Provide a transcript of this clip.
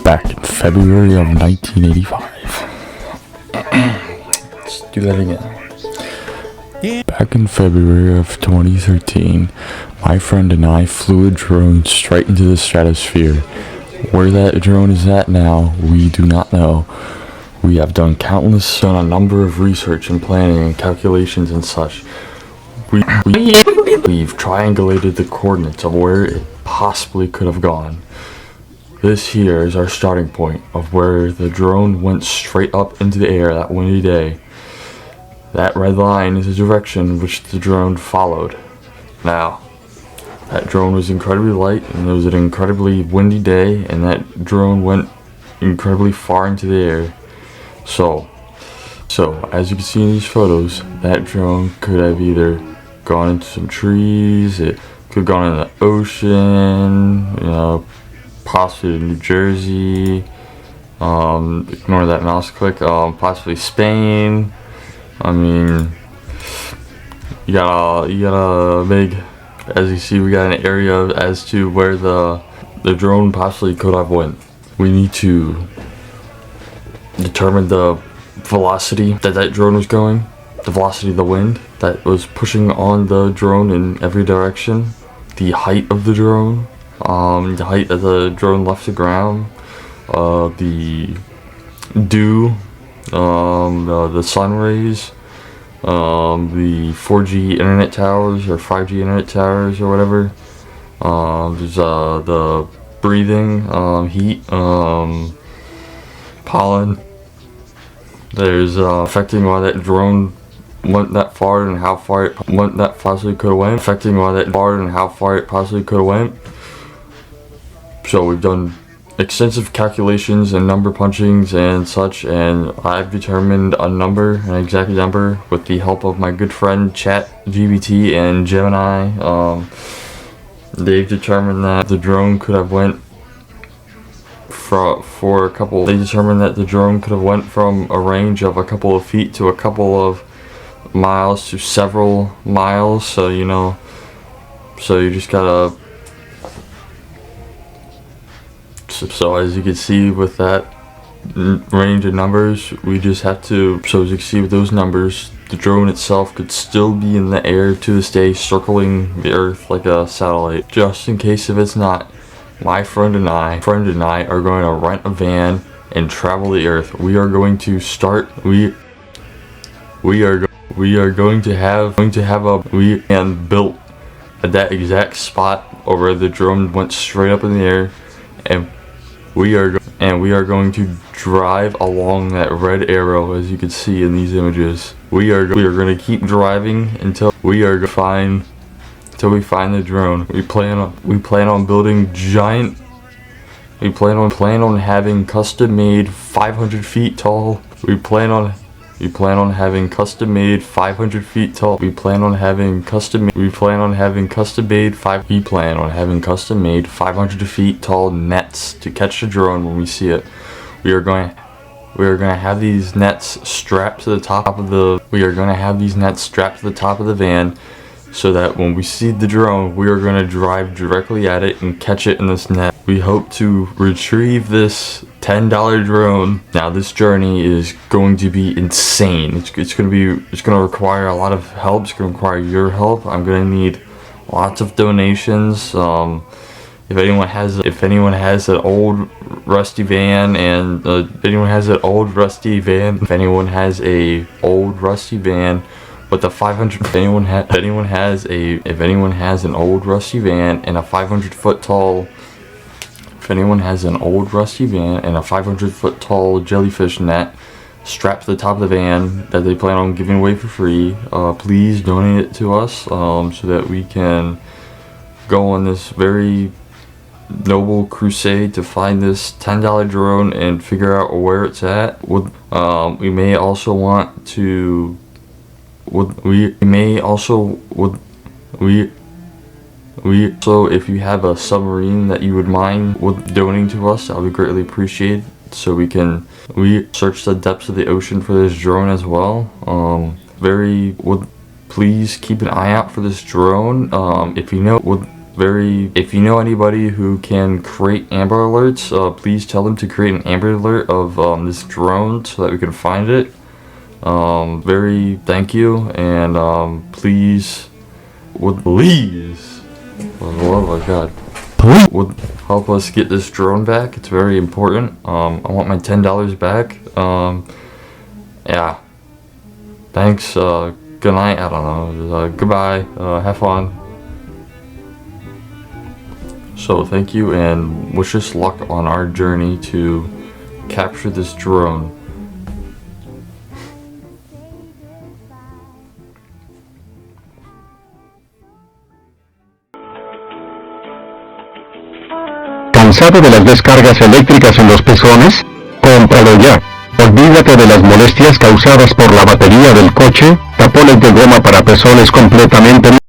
Back in February of 1985. Let's do that again. Back in February of 2013, my friend and I flew a drone straight into the stratosphere. Where that drone is at now, we do not know. We have done a number of research and planning and calculations and such. We've triangulated the coordinates of where it possibly could have gone. This here is our starting point of where the drone went straight up into the air that windy day. That red line is the direction which the drone followed. Now, that drone was incredibly light and it was an incredibly windy day, and that drone went incredibly far into the air. So as you can see in these photos, that drone could have either gone into some trees, it could have gone in the ocean, possibly to New Jersey, ignore that mouse click, possibly Spain. I mean, you got a big, as you see, we got an area as to where the drone possibly could have went. We need to determine the velocity that drone was going, the velocity of the wind that was pushing on the drone in every direction, the height of the drone, the height that the drone left the ground, the dew, the sun rays, the 4G internet towers or 5G internet towers or whatever. There's the breathing, heat, pollen. There's affecting why that drone went that far and how far it went that possibly could have went. Affecting why that far and how far it possibly could have went. So we've done extensive calculations and number punchings and such, and I've determined an exact number with the help of my good friend ChatGPT and Gemini. They've determined that the drone could have went They determined that the drone could have went from a range of a couple of feet to a couple of miles to several miles. So you just gotta. So as you can see with that range of numbers, we just have to. So as you can see with those numbers, the drone itself could still be in the air to this day, circling the Earth like a satellite. Just in case if it's not, my friend and I are going to rent a van and travel the Earth. We are going to start. We are going to have built at that exact spot where the drone went straight up in the air, and we are going to drive along that red arrow as you can see in these images. We are going to keep driving until we find the drone. We plan on building giant. We plan on having custom made 500 feet tall. We plan on having custom made 500 feet tall. We plan on having custom made 500 feet tall nets to catch the drone when we see it. We are going to have these nets strapped to the top of the van, so that when we see the drone, we are going to drive directly at it and catch it in this net. We hope to retrieve this $10 drone. Now this journey is going to be insane. It's going to require a lot of help. It's going to require your help. I'm going to need lots of donations. If anyone has an old rusty van with a 500, if anyone has an old rusty van and a 500 foot tall jellyfish net strapped to the top of the van that they plan on giving away for free, please donate it to us, so that we can go on this very noble crusade to find this $10 drone and figure out where it's at. We may also want to. So if you have a submarine that you would mind donating to us, that would be greatly appreciated, so we search the depths of the ocean for this drone as well. Please keep an eye out for this drone. If you know If you know anybody who can create Amber Alerts, please tell them to create an Amber Alert of this drone so that we can find it. Thank you, and please, oh my god, would help us get this drone back. It's very important. I want my $10 back. Yeah. Thanks. Good night. I don't know. Goodbye. Have fun. So thank you, and wish us luck on our journey to capture this drone. ¿Cansado de las descargas eléctricas en los pezones? ¡Cómpralo ya! Olvídate de las molestias causadas por la batería del coche, tapones de goma para pezones completamente